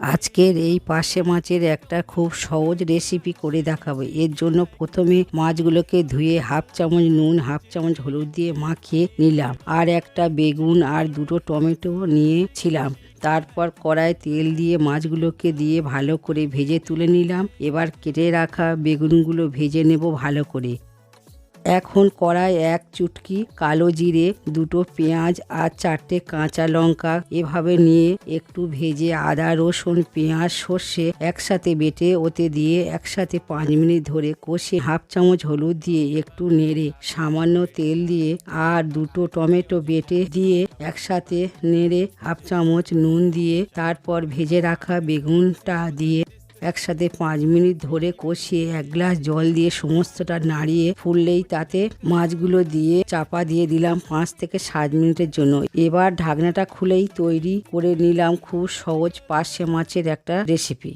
আজকের এই পার্শে মাছের একটা খুব সহজ রেসিপি করে দেখাবো। এর জন্য প্রথমে মাছগুলোকে ধুয়ে হাফ চামচ নুন হাফ চামচ হলুদ দিয়ে মাখিয়ে নিলাম। আর একটা বেগুন আর দুটো টমেটো নিয়েছিলাম। তারপর কড়ায় তেল দিয়ে মাছগুলোকে দিয়ে ভালো করে ভেজে তুলে নিলাম। এবার কেটে রাখা বেগুনগুলো ভেজে নেব ভালো করে। এখন কড়ায় এক চুটকি কালো জিরে, দুটো পেঁয়াজ আর চারটে কাঁচা লঙ্কা এভাবে নিয়ে একটু ভেজে আদা রসুন পেঁয়াজ সর্ষে একসাথে বেটে ওতে দিয়ে একসাথে 5 মিনিট ধরে কষে হাফ চামচ হলুদ দিয়ে একটু নেড়ে সামান্য তেল দিয়ে আর দুটো টমেটো বেটে দিয়ে একসাথে নেড়ে হাফ চামচ নুন দিয়ে তারপর ভেজে রাখা বেগুনটা দিয়ে একসাথে 5 মিনিট ধরে কষিয়ে 1 গ্লাস জল দিয়ে সমস্তটা নাড়িয়ে ফুললেই তাতে মাছগুলো দিয়ে চাপা দিয়ে দিলাম 5 থেকে 7 মিনিটের জন্য। এবার ঢাকনাটা খুলেই তৈরি করে নিলাম খুব সহজ পার্শে মাছের একটা রেসিপি।